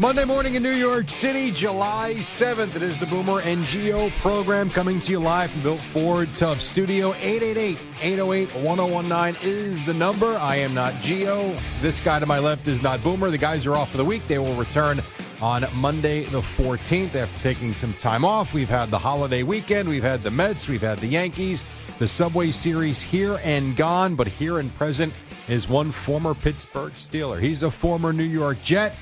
Monday morning in New York City, July 7th. It is the Boomer and Geo program coming to you live from Built Ford Tough Studio. 888-808-1019 is the number. I am not Geo. This guy to my left is not Boomer. The guys are off for the week. They will return on Monday the 14th after taking some time off. We've had the holiday weekend. We've had the Mets. We've had the Yankees. The Subway Series here and gone, but here and present is one former Pittsburgh Steeler. He's a former New York Jet.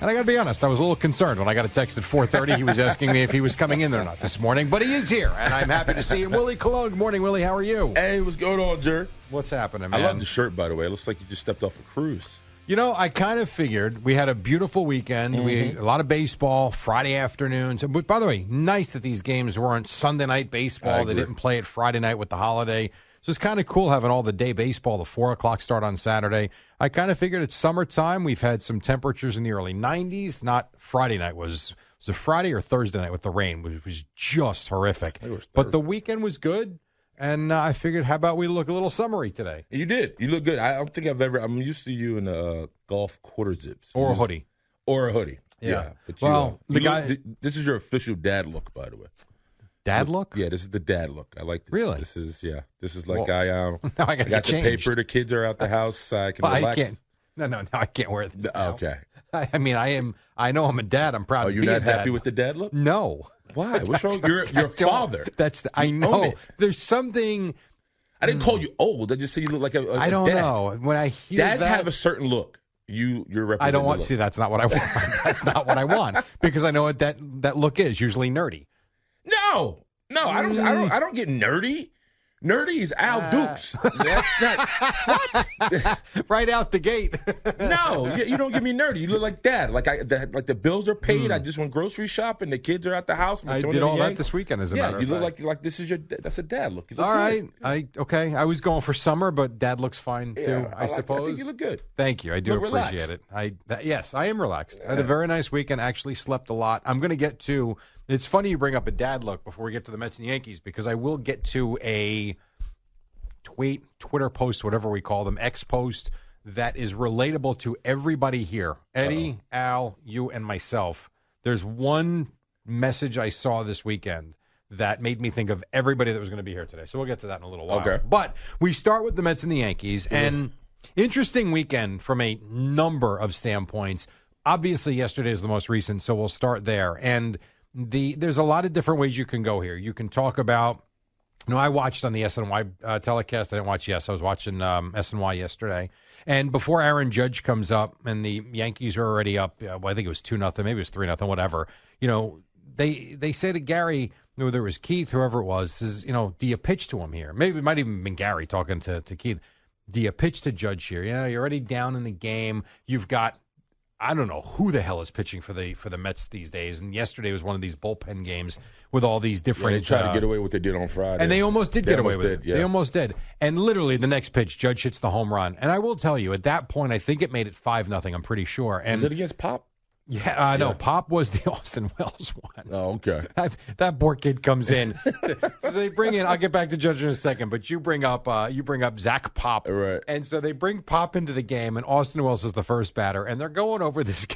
And I got to be honest, I was a little concerned when I got a text at 4:30. He was asking me if he was coming in there or not this morning. But he is here, and I'm happy to see him. Willie Cologne. Good morning, Willie. How are you? Hey, what's going on, Jerry? What's happening, man? I love the shirt, by the way. It looks like you just stepped off a cruise. You know, I kind of figured we had a beautiful weekend. We had a lot of baseball, Friday afternoons. But by the way, nice that these games weren't Sunday night baseball. They didn't play it Friday night with the holiday. So it's kind of cool having all the day baseball, the 4 o'clock start on Saturday. I kind of figured it's summertime. We've had some temperatures in the early 90s. Not Friday night. Was it Friday or Thursday night with the rain, which was just horrific. But the weekend was good. And I figured, how about we look a little summery today? You did. You look good. I don't think I'm used to you in a golf quarter zips. Or a hoodie. Or a hoodie. Yeah. But this is your official dad look, by the way. Dad look? Yeah, this is the dad look. I like this. Really? This is like now I got the paper. The kids are out the house. I can relax. I can't. No, I can't wear this. Okay. I mean, I know I'm a dad. I'm proud. Are you not happy with the dad look? No. Why? What's wrong? You're a father. I know. There's something. I didn't call you old. I just say you look like a I don't dad. know. When I hear dads that, have a certain look. You're representing. I don't want to see. That's not what I want. That's not what I want because I know what that look is. Usually nerdy. No, I don't get nerdy. Nerdy is Al Dukes. That's not what. Right out the gate. No, you don't give me nerdy. You look like dad. Like the bills are paid. I just went grocery shopping. The kids are at the house. I did all that this weekend. As a matter of fact, you look like this is that's a dad look. You look all good. right. Okay. I was going for summer, but dad looks fine too. I suppose. I think you look good. Thank you. I do appreciate it. Yes, I am relaxed. I had a very nice weekend. Actually slept a lot. I'm going to get to. It's funny you bring up a dad look before we get to the Mets and Yankees because I will get to a Twitter post, whatever we call them, X post that is relatable to everybody here. Eddie, Al, you, and myself. There's one message I saw this weekend that made me think of everybody that was going to be here today. So we'll get to that in a little while. Okay. But we start with the Mets and the Yankees. And interesting weekend from a number of standpoints. Obviously, yesterday is the most recent, so we'll start there. And there's a lot of different ways you can go here. You can talk about, I watched on the SNY telecast. I didn't watch I was watching SNY yesterday. And before Aaron Judge comes up and the Yankees are already up, I think it was 2-0, maybe it was 3-0, whatever. They say to Gary, whether it was Keith, whoever it was, says, do you pitch to him here? Maybe it might even have been Gary talking to Keith. Do you pitch to Judge here? You're already down in the game. You've got, I don't know who the hell is pitching for the Mets these days. And yesterday was one of these bullpen games with all these different. They tried to get away with what they did on Friday, and they almost did get away with it. Yeah. They almost did. And literally, the next pitch, Judge hits the home run. And I will tell you, at that point, I think it made it 5-0. I'm pretty sure. And was it against Pop? Yeah, no, Pop was the Austin Wells one. Oh, okay. That poor kid comes in. So they bring in. I'll get back to Judge in a second, but you bring up Zach Pop, right? And so they bring Pop into the game, and Austin Wells is the first batter, and they're going over this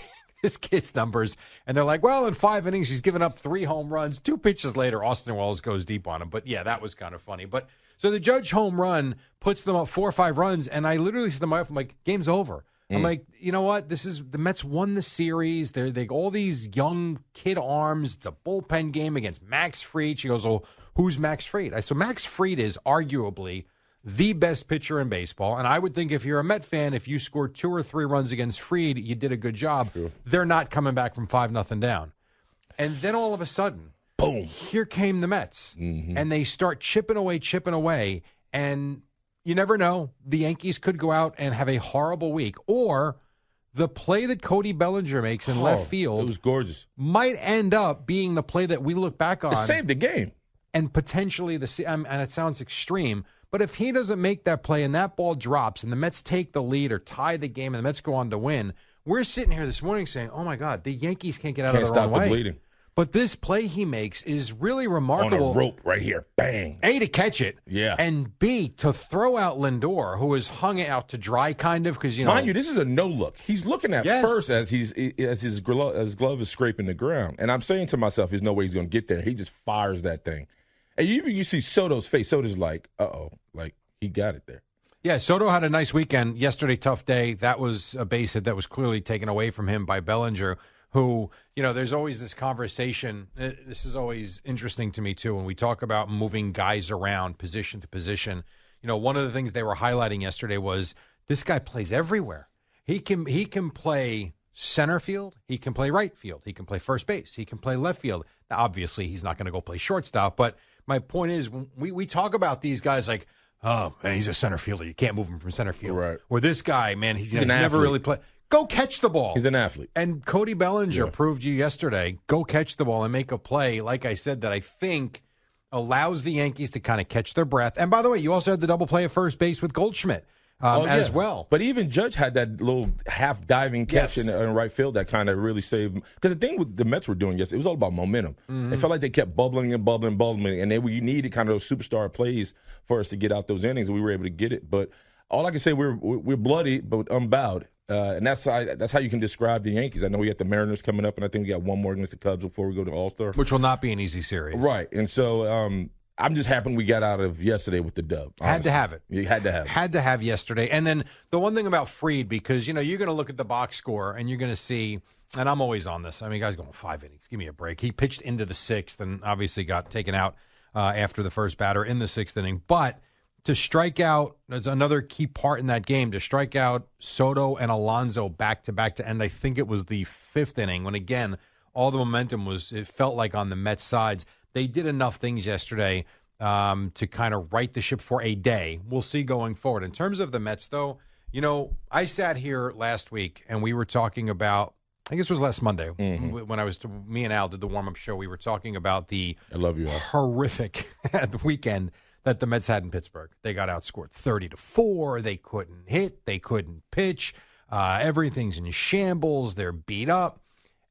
kid's numbers, and they're like, well, in 5 innings, he's given up 3 home runs. 2 pitches later, Austin Wells goes deep on him. But yeah, that was kind of funny. But so the Judge home run puts them up 4 or 5 runs, and I literally said to my wife, I'm like, game's over. I'm like, you know what? The Mets won the series. They all these young kid arms. It's a bullpen game against Max Fried. She goes, well, who's Max Fried? I said, Max Fried is arguably the best pitcher in baseball. And I would think if you're a Met fan, if you scored 2 or 3 runs against Fried, you did a good job. True. They're not coming back from 5-0 down. And then all of a sudden, boom, here came the Mets. And they start chipping away. And you never know. The Yankees could go out and have a horrible week. Or the play that Cody Bellinger makes in left field, it was gorgeous, might end up being the play that we look back on. It saved the game. And potentially, and it sounds extreme, but if he doesn't make that play and that ball drops and the Mets take the lead or tie the game and the Mets go on to win, we're sitting here this morning saying, oh, my God, the Yankees can't get out of their own way. Bleeding. But this play he makes is really remarkable. On a rope right here. Bang. A, to catch it. Yeah. And B, to throw out Lindor, who is hung out to dry kind of because, Mind you, this is a no look. He's looking at first as his glove is scraping the ground. And I'm saying to myself, there's no way he's going to get there. He just fires that thing. And you see Soto's face. Soto's like, uh-oh. Like, he got it there. Yeah, Soto had a nice weekend. Yesterday, tough day. That was a base hit that was clearly taken away from him by Bellinger, who, there's always this conversation. This is always interesting to me, too, when we talk about moving guys around position to position. One of the things they were highlighting yesterday was this guy plays everywhere. He can play center field. He can play right field. He can play first base. He can play left field. Now, obviously, he's not going to go play shortstop, but my point is we talk about these guys like, oh, man, he's a center fielder. You can't move him from center field. Right. Or this guy, man, he's never athlete. really played. Go catch the ball. He's an athlete. And Cody Bellinger proved you yesterday, go catch the ball and make a play, like I said, that I think allows the Yankees to kind of catch their breath. And by the way, you also had the double play at first base with Goldschmidt as well. But even Judge had that little half-diving catch in right field that kind of really saved him. Because the thing with the Mets were doing yesterday, it was all about momentum. Mm-hmm. It felt like they kept bubbling, and we needed kind of those superstar plays for us to get out those innings, and we were able to get it. But all I can say, we're bloody but unbowed. And that's how you can describe the Yankees. I know we got the Mariners coming up, and I think we got one more against the Cubs before we go to All-Star. Which will not be an easy series. Right. And so I'm just happy we got out of yesterday with the dub. Honestly. Had to have it. You had to have it. Had to have yesterday. And then the one thing about Fried, because, you're going to look at the box score, and you're going to see, and I'm always on this. I mean, guys going 5 innings. Give me a break. He pitched into the sixth and obviously got taken out after the first batter in the sixth inning. But to strike out, that's another key part in that game, to strike out Soto and Alonso back-to-back to end, I think it was the fifth inning, when, again, all the momentum it felt like on the Mets sides. They did enough things yesterday to kind of right the ship for a day. We'll see going forward. In terms of the Mets, though, I sat here last week, and we were talking about, I guess it was last Monday, when me and Al did the warm-up show, we were talking about the horrific weekend that the Mets had in Pittsburgh. They got outscored 30-4. They couldn't hit. They couldn't pitch. Everything's in shambles. They're beat up.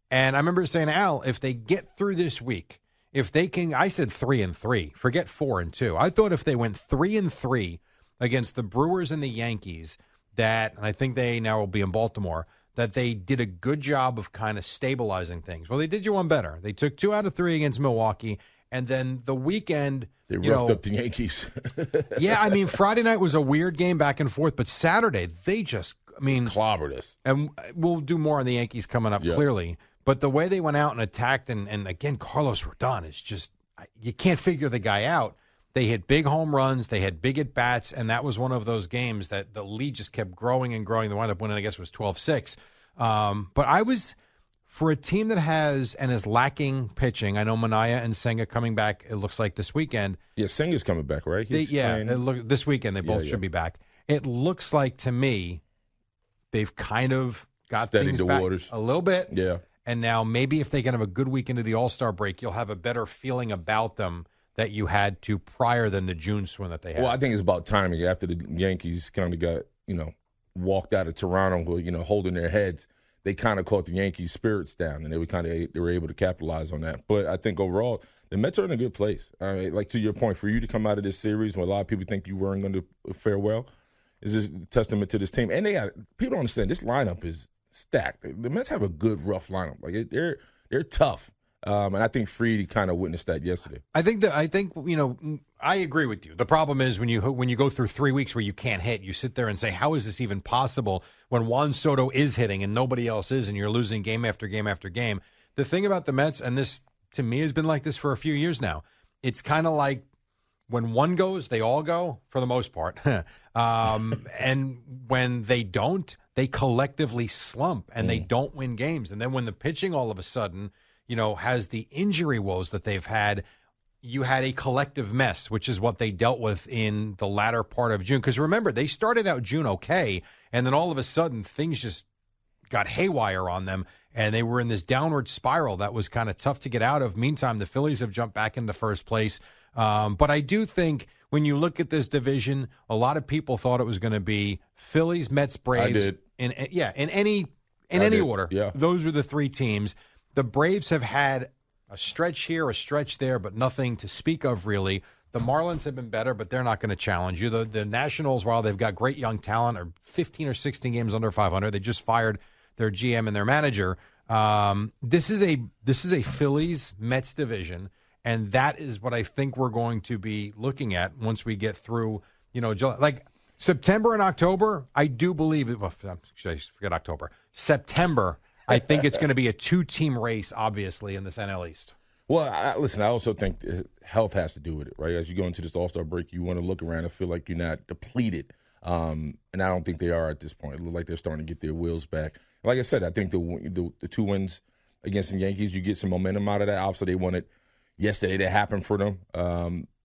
And I remember saying, Al, if they get through this week, if they can, I said 3-3, forget 4-2. I thought if they went 3-3 against the Brewers and the Yankees, and I think they now will be in Baltimore, that they did a good job of kind of stabilizing things. Well, they did you one better. They took 2 out of 3 against Milwaukee, and then the weekend, they roughed up the Yankees. Yeah, I mean, Friday night was a weird game back and forth, but Saturday, they just, clobbered us. And we'll do more on the Yankees coming up, clearly. But the way they went out and attacked, and again, Carlos Rodon is just, you can't figure the guy out. They hit big home runs. They had big at-bats, and that was one of those games that the lead just kept growing and growing. They wound up winning, I guess it was 12-6. But I was, for a team that has and is lacking pitching, I know Minaya and Senga coming back, it looks like this weekend. Yeah, Senga's coming back, right? This weekend they both should be back. It looks like, to me, they've kind of got steadied things the back waters a little bit. Yeah. And now maybe if they can have a good week into the All-Star break, you'll have a better feeling about them that you had to prior than the June swing that they had. Well, I think it's about timing. After the Yankees kind of got, walked out of Toronto, holding their heads, they kind of caught the Yankees' spirits down, and they were able to capitalize on that. But I think overall, the Mets are in a good place. I mean, like, to your point, for you to come out of this series when a lot of people think you weren't going to fare well, is a testament to this team. And people don't understand, this lineup is stacked. The Mets have a good, rough lineup. Like, they're tough. And I think Fried kind of witnessed that yesterday. I think I agree with you. The problem is when you go through 3 weeks where you can't hit, you sit there and say, how is this even possible when Juan Soto is hitting and nobody else is, and you're losing game after game after game? The thing about the Mets, and this to me has been like this for a few years now, it's kind of like when one goes, they all go for the most part. And when they don't, they collectively slump and they don't win games. And then when the pitching all of a sudden has the injury woes that they've had, you had a collective mess, which is what they dealt with in the latter part of June. Because remember, they started out June okay, and then all of a sudden things just got haywire on them, and they were in this downward spiral that was kind of tough to get out of. Meantime, the Phillies have jumped back into first place. But I do think when you look at this division, a lot of people thought it was going to be Phillies, Mets, Braves. In any order. Yeah. Those were the 3 teams. The Braves have had a stretch here, a stretch there, but nothing to speak of really. The Marlins have been better, but they're not going to challenge you. The Nationals, while they've got great young talent, are 15 or 16 games under 500. They just fired their GM and their manager. This is a Phillies-Mets division, and that is what I think we're going to be looking at once we get through, July. Like September and October, I do believe it. Well, should I forget October? September, I think it's going to be a two-team race, obviously, in this NL East. Well, listen, I also think health has to do with it, right? As you go into this All-Star break, you want to look around and feel like you're not depleted. And I don't think they are at this point. It looks like they're starting to get their wheels back. Like I said, I think the two wins against the Yankees, you get some momentum out of that. Obviously, they won it yesterday. That happened for them.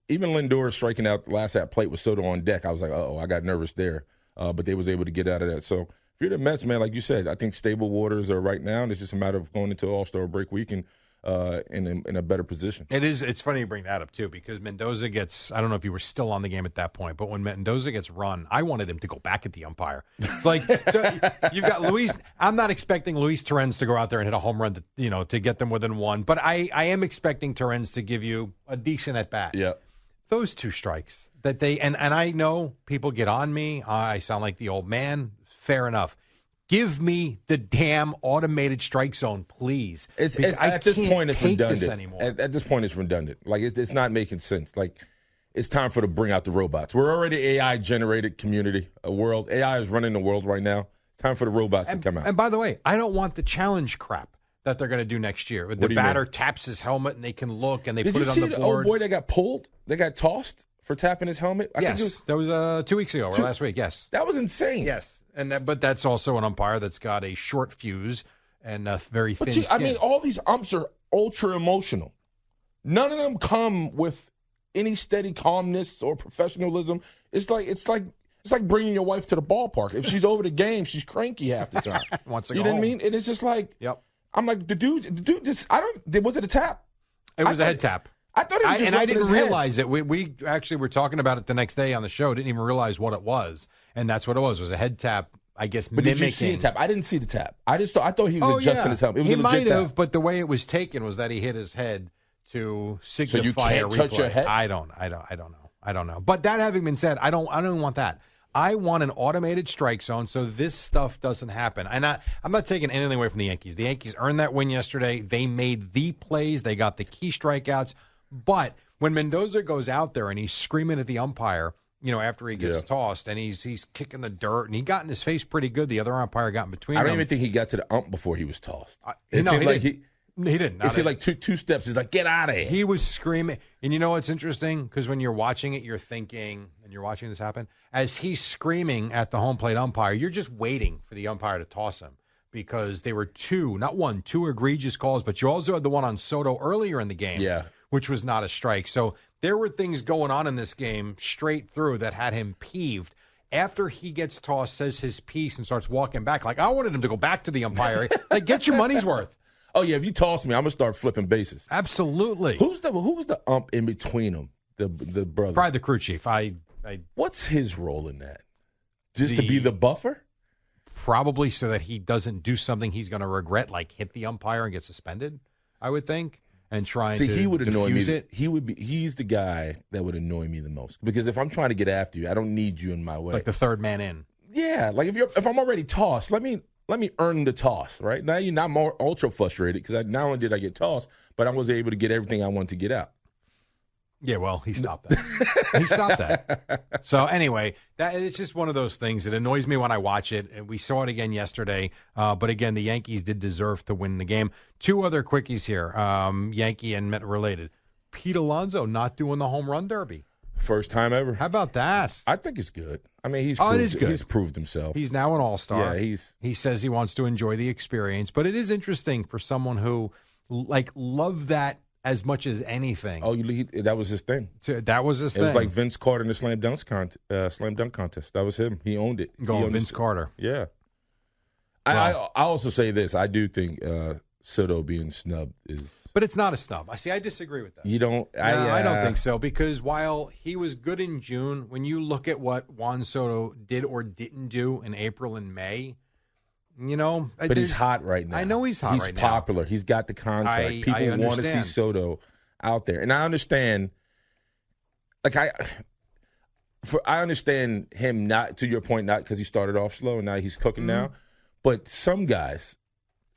Even Lindor striking out the last at plate with Soto on deck, I was like, uh-oh, I got nervous there. But they was able to get out of that. So if you're the Mets, man, like you said, I think stable waters are right now, and it's just a matter of going into All-Star break week and in a better position. It's funny you bring that up, too, because Mendoza gets, I don't know if you were still on the game at that point, but when Mendoza gets run, I wanted him to go back at the umpire. It's like, so you've got Luis. I'm not expecting Luis Torrens to go out there and hit a home run to get them within one, but I am expecting Torrens to give you a decent at bat. Yeah. Those two strikes that and I know people get on me. I sound like the old man. Fair enough. Give me the damn automated strike zone, please. At this point, it's redundant. Anymore. At this point, it's redundant. Like, it's not making sense. Like, it's time for to bring out the robots. We're already AI-generated community, a world. AI is running the world right now. It's time for the robots to come out. And by the way, I don't want the challenge crap that they're going to do next year. The batter taps his helmet, and they can look, and they put it on the board. Did you see the old boy that got pulled? They got tossed for tapping his helmet? Yes, that was 2 weeks ago or last week, yes. That was insane. Yes, but that's also an umpire that's got a short fuse and a very thin skin. I mean, all these umps are ultra emotional. None of them come with any steady calmness or professionalism. It's like bringing your wife to the ballpark. If she's over the game, she's cranky half the time. Wants to you go know home. what I mean? And it's just like, yep. I'm like, the dude just, was it a tap? It was a head tap. I thought it was just I didn't realize it. We actually were talking about it the next day on the show. Didn't even realize what it was, and that's what it was. It was a head tap, I guess. But mimicking. did you see a tap? I didn't see the tap. I thought he was adjusting his helmet. It was he a legit might have, tap. but the way it was taken was that he hit his head to signify so you can't a replay. touch your head? I don't know. But that having been said, I don't want that. I want an automated strike zone so this stuff doesn't happen. And I'm not taking anything away from the Yankees. The Yankees earned that win yesterday. They made the plays. They got the key strikeouts. But when Mendoza goes out there and he's screaming at the umpire, after he gets tossed, and he's kicking the dirt, and he got in his face pretty good. The other umpire got in between them. I don't even think he got to the ump before he was tossed. He didn't. It seemed like two steps. He's like, get out of here. He was screaming. And you know what's interesting? Because when you're watching it, you're thinking, and you're watching this happen, as he's screaming at the home plate umpire, you're just waiting for the umpire to toss him. Because they were two egregious calls, but you also had the one on Soto earlier in the game, which was not a strike. So there were things going on in this game straight through that had him peeved. After he gets tossed, says his piece, and starts walking back, like I wanted him to go back to the umpire. Like, get your money's worth. Oh, yeah, if you toss me, I'm going to start flipping bases. Absolutely. Who was the ump in between them, the brother? Probably the crew chief. What's his role in that? Just to be the buffer? Probably so that he doesn't do something he's going to regret, like hit the umpire and get suspended, I would think, and trying to he would annoy me. diffuse it. He's the guy that would annoy me the most. Because if I'm trying to get after you, I don't need you in my way. Like the third man in. Yeah, like if I'm already tossed, let me earn the toss, right? Now you're not more ultra frustrated because not only did I get tossed, but I was able to get everything I wanted to get out. Yeah, well, he stopped that. So anyway, it's just one of those things. It annoys me when I watch it. And we saw it again yesterday. But again, the Yankees did deserve to win the game. Two other quickies here, Yankee and Met related. Pete Alonso not doing the home run derby. First time ever. How about that? I think it's good. I mean, it is good. He's proved himself. He's now an all-star. Yeah, he says he wants to enjoy the experience. But it is interesting for someone who loved that as much as anything. Oh, that was his thing. That was his thing. It was like Vince Carter in the slam dunk contest. That was him. He owned it. Vince Carter. Yeah. Wow. I also say this. I do think Soto being snubbed is. But it's not a snub. I disagree with that. You don't? I don't think so, because while he was good in June, when you look at what Juan Soto did or didn't do in April and May, But he's hot right now. I know he's hot right now. He's popular. He's got the contract. People want to see Soto out there. And I understand, I understand him not, to your point, not because he started off slow and now he's cooking now. But some guys,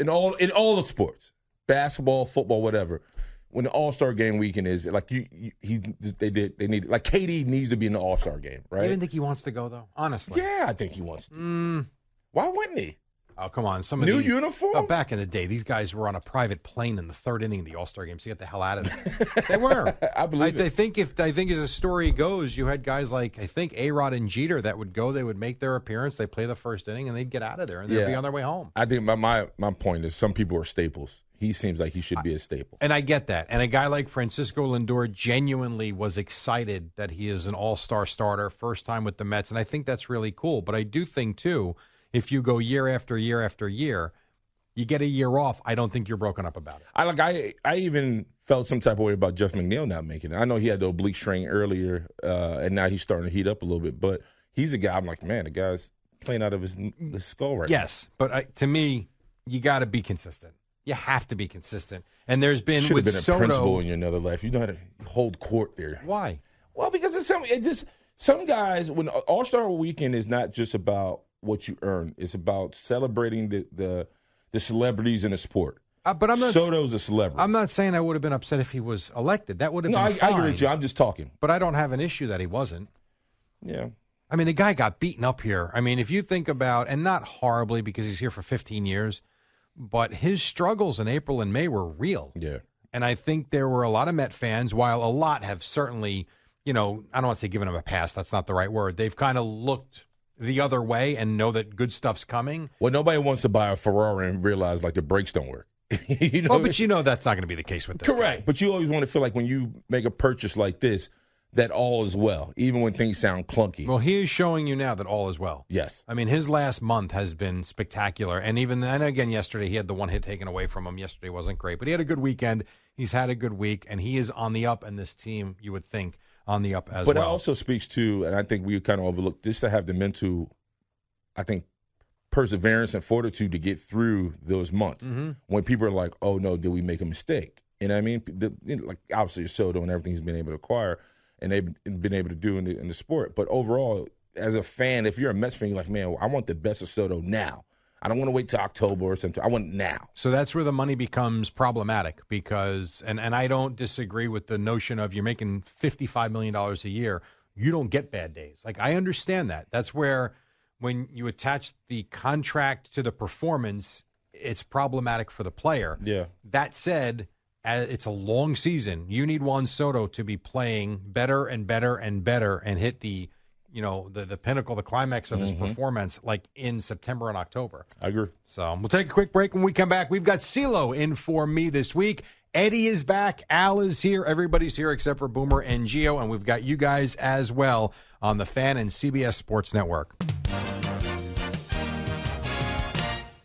in all the sports, basketball, football, whatever, when the All-Star game weekend is, they need, like KD needs to be in the All-Star game, right? You didn't think he wants to go, though? Honestly. Yeah, I think he wants to. Why wouldn't he? Oh, come on. New uniform? Back in the day, these guys were on a private plane in the third inning of the All-Star game, so get the hell out of there. They were. I believe it. I think as the story goes, you had guys like, I think, A-Rod and Jeter that would go, they would make their appearance, they'd play the first inning, and they'd get out of there, and they'd be on their way home. I think my point is some people are staples. He seems like he should be a staple. And I get that. And a guy like Francisco Lindor genuinely was excited that he is an all-star starter, first time with the Mets, and I think that's really cool. But I do think, too, if you go year after year after year, you get a year off, I don't think you're broken up about it. I even felt some type of way about Jeff McNeil not making it. I know he had the oblique strain earlier, and now he's starting to heat up a little bit. But he's a guy, I'm like, man, the guy's playing out of his skull right now. Yes, but to me, you got to be consistent. You have to be consistent. And there's been Should have been Soto, a principal in your another life. You know how to hold court there. Why? Well, because some guys, when All-Star Weekend is not just about what you earn. It's about celebrating the celebrities in the sport. But I'm not. Soto's a celebrity. I'm not saying I would have been upset if he was elected. That would have been fine. I agree with you. I'm just talking. But I don't have an issue that he wasn't. Yeah. I mean, the guy got beaten up here. I mean, if you think about, and not horribly because he's here for 15 years, but his struggles in April and May were real. Yeah. And I think there were a lot of Met fans, while a lot have certainly, I don't want to say given him a pass. That's not the right word. They've kind of looked the other way and know that good stuff's coming. Well, nobody wants to buy a Ferrari and realize the brakes don't work. But that's not going to be the case with this Correct. guy. But you always want to feel like when you make a purchase like this, that all is well, even when things sound clunky. Well, he is showing you now that all is well. Yes. I mean, his last month has been spectacular. And even then, again, yesterday, he had the one hit taken away from him. Yesterday wasn't great, but he had a good weekend. He's had a good week, and he is on the up, and this team, you would think, on the up as well. But it also speaks to, and I think we kind of overlooked, just to have the mental, I think, perseverance and fortitude to get through those months when people are like, oh, no, did we make a mistake? You know what I mean? Like, obviously, Soto and everything he's been able to acquire and they've been able to do in the sport. But overall, as a fan, if you're a Mets fan, you're like, man, I want the best of Soto now. I don't want to wait till October or something. I want it now. So that's where the money becomes problematic because, and I don't disagree with the notion of you're making $55 million a year. You don't get bad days. Like, I understand that. That's where when you attach the contract to the performance, it's problematic for the player. Yeah. That said, it's a long season. You need Juan Soto to be playing better and better and better and hit the pinnacle, the climax of his performance, like in September and October. I agree. So we'll take a quick break. When we come back, we've got CeeLo in for me this week. Eddie is back. Al is here. Everybody's here except for Boomer and Gio, and we've got you guys as well on the Fan and CBS Sports Network.